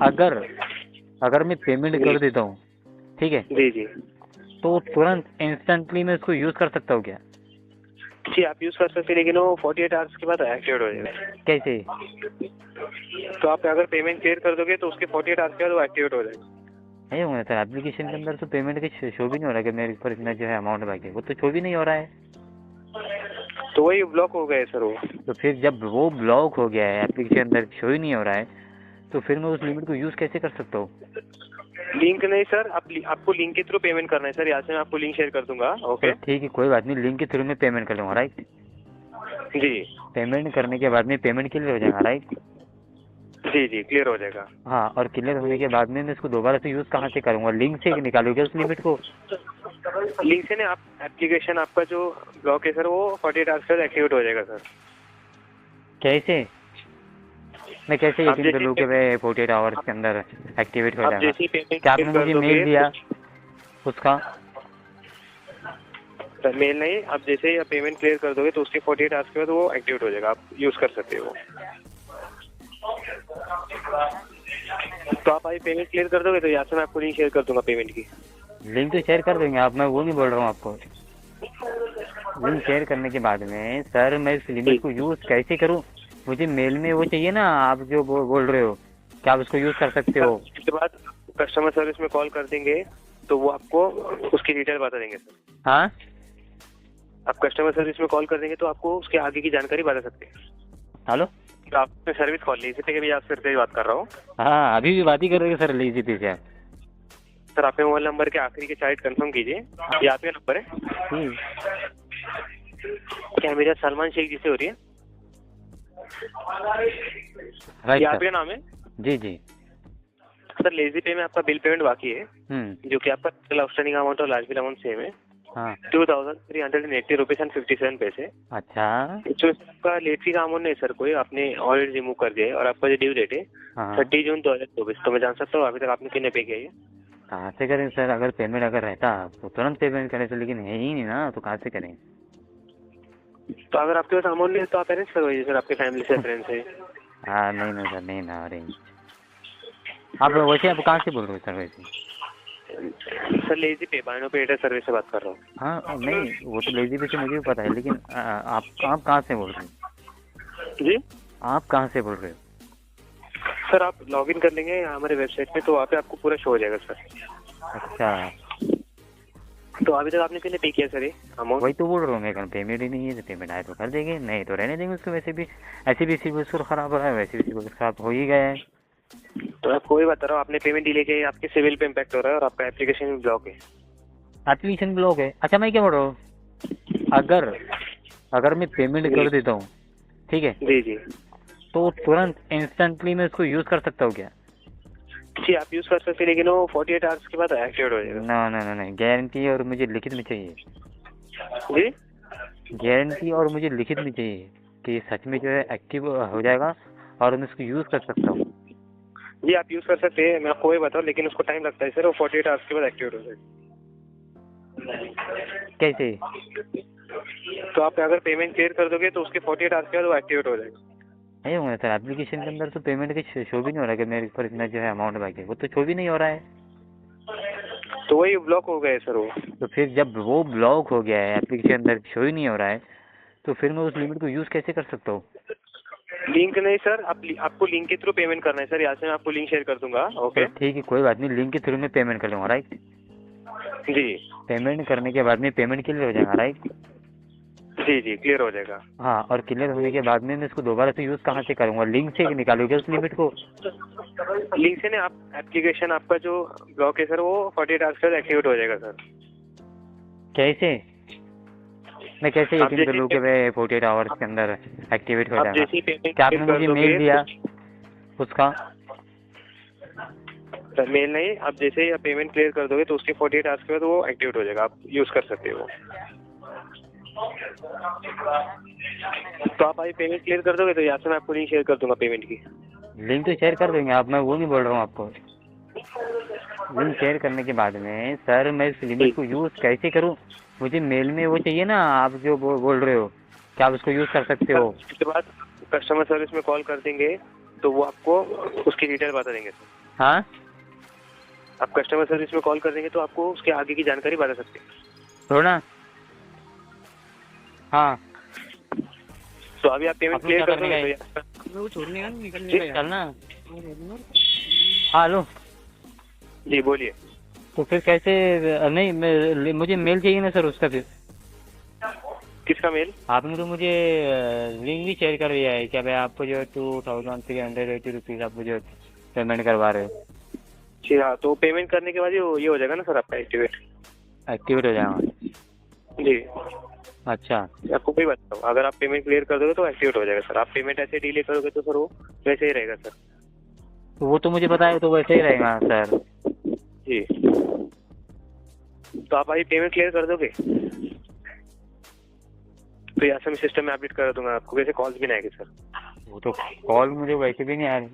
अगर अगर मैं पेमेंट कर देता हूँ, ठीक है, जी जी तो तुरंत इंस्टेंटली मैं इसको यूज़ कर सकता हूँ क्या? जी, आप यूज़ कर सकते हैं, लेकिन वो 48 आवर्स के बाद एक्टिवेट हो जाएगा। कैसे? तो आप अगर पेमेंट क्लियर कर दोगे तो उसके 48 आवर्स के बाद वो एक्टिवेट हो जाएगा। नहीं होगा सर, एप्लीकेशन के अंदर तो पेमेंट का शो भी नहीं हो रहा कि मेरे ऊपर इतना जो है अमाउंट बाकी है, वो तो शो भी नहीं हो रहा है। तो वही ब्लॉक हो गए सर वो। तो फिर जब वो ब्लॉक हो गया है, एप्लीकेशन के अंदर शो ही नहीं हो रहा है, तो फिर मैं उस लिमिट को यूज़ कैसे कर सकता हूँ? लिंक नहीं सर, आपको लिंक के थ्रू पेमेंट करना है सर। यहाँ से मैं आपको लिंक शेयर कर दूंगा। ओके तो ठीक है, कोई बात नहीं, लिंक के थ्रू मैं पेमेंट कर लूँगा, राइट? जी पेमेंट करने के बाद में पेमेंट क्लियर हो जाएगा, राइट? जी जी, क्लियर हो जाएगा। हाँ, और क्लियर होने के बाद में मैं इसको दोबारा से यूज़ कहाँ से करूँगा? लिंक से निकालूंगा उस लिमिट को? लिंक से नहीं, आप एप्लीकेशन आपका जो ब्लॉक है सर वो 48 आवर्स के बाद एक्टिवेट हो जाएगा सर। कैसे? मैं कैसे आप यकीन कर जैसे लूँ कि मैं 48 आवर्स के अंदर एक्टिवेट हो आप जाएगा? जैसे ही पेमेंट क्या आपने कर मुझे दोगे मेल दिया उसका? सर, मेल नहीं, आप जैसे ही पेमेंट क्लियर कर दोगे तो उसके 48 आवर्स के बाद वो एक्टिवेट हो जाएगा, आप यूज़ कर सकते हो। तो आप अभी पेमेंट क्लियर कर दोगे तो यहाँ से मैं आपको लिंक शेयर कर दूंगा पेमेंट की। लिंक तो शेयर कर देंगे आप, मैं वो नहीं बोल रहा हूँ आपको। लिंक शेयर करने के बाद में सर मैं इस लिमिट को यूज़ कैसे करूँ? मुझे मेल में वो चाहिए ना, आप जो बोल रहे हो कि आप उसको यूज़ कर सकते हो। उसके बाद कस्टमर सर्विस में कॉल कर देंगे तो वो आपको उसकी डिटेल बता देंगे सर। हाँ, आप कस्टमर सर्विस में कॉल कर देंगे तो आपको उसके आगे की जानकारी बता सकते हैं। हेलो। तो आपने सर्विस कॉल ली, इसी पे भी आपसे फिर से बात कर रहा हूँ। हाँ, अभी भी बात ही कर रहे हैं सर, लीजिए पीछे आप। सर, आपके मोबाइल नंबर के आखिरी के 4 कंफर्म कीजिए। ये आपका नंबर है? क्या मेरा सलमान शेख जी से हो रही है? राइट ये सर। आपका नाम है? जी जी। सर, लेजी पे में आपका बिल पेमेंट बाकी है, जो कि आपका टोटल आउटस्टैंडिंग अमाउंट और लास्ट बिल अमाउंट सेम है। हाँ। 2380 रुपीज एंड 57 पैसे। अच्छा। जो आपका लेट फी का अमाउंट नहीं सर, कोई आपने ऑलरेडी रिमूव कर दिया है और आपका जो ड्यू डेट है हाँ। 30 जून 2024। तो मैं जान सकता हूँ अभी तक आपने कितने पे किया है? कहाँ से करें सर? अगर पेमेंट अगर रहता तो तुरंत पेमेंट करें, तो लेकिन है ही नहीं ना, तो कहाँ से करें? तो अगर आपके पास अमाउंट नहीं है तो आप अरेंज करवाइए सर, आपके फैमिली से फ्रेंड से। हाँ, नहीं ना सर, नहीं ना अरेंज। आप वैसे आप कहाँ से बोल रहे हो सर वैसे? सर, लेजी पे बाइनो पे एयरटेल सर्विस से बात कर रहा हूँ। हाँ नहीं, वो तो लेजी पे से मुझे भी पता है, लेकिन आप कहाँ से बोल रहे हो? जी आप कहाँ से बोल रहे हो? सर, आप लॉगिन कर लेंगे हमारे वेबसाइट में तो वहाँ पे आपको पूरा शो हो जाएगा सर। अच्छा, तो अभी तक आपने कितने पे किया सर ये अमाउंट? वही तो बोल रहा हूँ मैं, पेमेंट ही नहीं है, तो पेमेंट आए तो कर देंगे, नहीं तो रहने देंगे उसको। वैसे भी ऐसे भी सिविल स्कोर खराब हो रहा है, वैसे भी सिविल स्कोर खराब हो ही गया है। तो आपको वही बता रहा हूँ, आपने पेमेंट डिले किया, आपके सिविल पे इम्पैक्ट हो रहा है और आपका एप्लीकेशन भी ब्लॉक है। एप्लीकेशन ब्लॉक है? अच्छा, मैं क्या बोल रहा हूँ, अगर मैं पेमेंट कर देता हूँ, ठीक है, जी जी तो तुरंत इंस्टेंटली मैं इसको यूज़ कर सकता हूँ क्या? जी, आप यूज़ कर सकते हैं, लेकिन वो 48 आवर्स के बाद एक्टिवेट हो जाएगा। ना ना ना नहीं, गारंटी और मुझे लिखित में चाहिए। जी गारंटी और मुझे लिखित में चाहिए कि सच में जो है एक्टिव हो जाएगा और मैं इसको यूज़ कर सकता हूँ। जी, आप यूज़ कर सकते हैं, मैं आपको वही बताऊँ, लेकिन उसको टाइम लगता है सर, वो 48 आवर्स के बाद एक्टिवेट हो जाएगा। कैसे? तो आप अगर पेमेंट क्लियर कर दोगे तो उसके 48 आवर्स के बाद वो एक्टिवेट हो जाएगा। नहीं होगा सर, एप्लीकेशन के अंदर तो पेमेंट का शो भी नहीं हो रहा कि मेरे ऊपर इतना जो है अमाउंट बाकी है, वो तो शो भी नहीं हो रहा है। तो वही ब्लॉक हो गए सर वो। तो फिर जब वो ब्लॉक हो गया है, एप्लीकेशन के अंदर शो ही नहीं हो रहा है, तो फिर मैं उस लिमिट को यूज़ कैसे कर सकता हूँ? लिंक नहीं सर, आपको लिंक के थ्रू पेमेंट करना है सर। यहाँ से मैं आपको लिंक शेयर कर दूंगा। ओके तो ठीक है, कोई बात नहीं, लिंक के थ्रू मैं पेमेंट कर लूँगा, राइट? जी पेमेंट करने के बाद में पेमेंट क्लियर हो जाएगा, राइट? जी जी, क्लियर हो जाएगा। हाँ, और क्लियर होने के बाद में मैं इसको दोबारा से यूज़ कहाँ से करूँगा? लिंक से निकालूंगा उस लिमिट को? लिंक से नहीं, आप एप्लीकेशन आपका जो ब्लॉक है सर वो 48 आवर्स के बाद एक्टिवेट हो जाएगा सर। कैसे? मैं कैसे आप यकीन कर जैसे लूँ कि मैं 48 आवर्स के अंदर एक्टिवेट हो आप जाएगा? जैसे ही पेमेंट क्या आपने मुझे मेल दिया उसका? सर, मेल नहीं, आप जैसे ही पेमेंट क्लियर कर दोगे तो उसके 48 आवर्स के बाद वो एक्टिवेट हो जाएगा, आप यूज़ कर सकते हो। तो आप अभी पेमेंट क्लियर कर दोगे तो यहाँ से मैं आपको लिंक शेयर कर दूंगा पेमेंट की। लिंक तो शेयर कर देंगे आप, मैं वो नहीं बोल रहा हूँ आपको। लिंक शेयर करने के बाद में सर मैं इस लिमिट को यूज़ कैसे करूँ? मुझे मेल में वो चाहिए ना, आप जो बोल रहे हो कि आप उसको यूज़ कर सकते हो। उसके बाद कस्टमर सर्विस में कॉल कर देंगे तो वो आपको उसकी डिटेल बता देंगे सर। हाँ आप कस्टमर सर्विस में कॉल कर देंगे तो आपको उसके आगे की जानकारी बता सकते हैं। थोड़ा। हाँ तो अभी आप पेमेंट आपको क्लियर क्या कर करने दोगे का तो वो छोड़ने का निकलने का चलना। हाँ हेलो। जी बोलिए। तो फिर कैसे? नहीं मुझे मेल चाहिए ना सर उसका। फिर किसका मेल? आपने तो मुझे लिंक भी शेयर कर दिया है क्या भाई, आपको जो है 2380 रुपीज़ आपको जो पेमेंट करवा रहे हो। जी हाँ, तो पेमेंट करने के बाद ये हो जाएगा ना सर आपका एक्टिवेट। एक्टिवेट हो जाएगा। जी अच्छा आपको कोई बात नहीं, अगर आप पेमेंट क्लियर कर दोगे तो एक्टिवेट हो जाएगा सर। आप पेमेंट ऐसे डिले करोगे तो सर वो वैसे ही रहेगा सर। तो वो तो मुझे पता है, तो वैसे ही रहेगा सर। जी तो आप अभी पेमेंट क्लियर कर दोगे तो यहाँ से मैं सिस्टम में अपडेट कर दूंगा आपको, वैसे कॉल्स भी नहीं आएगी सर। वो तो कॉल मुझे वैसे भी नहीं आ रही।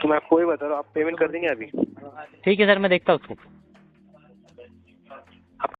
तो मैं आपको वही बता रहा हूँ, आप पेमेंट कर देंगे अभी? ठीक है सर, मैं देखता हूँ उसको।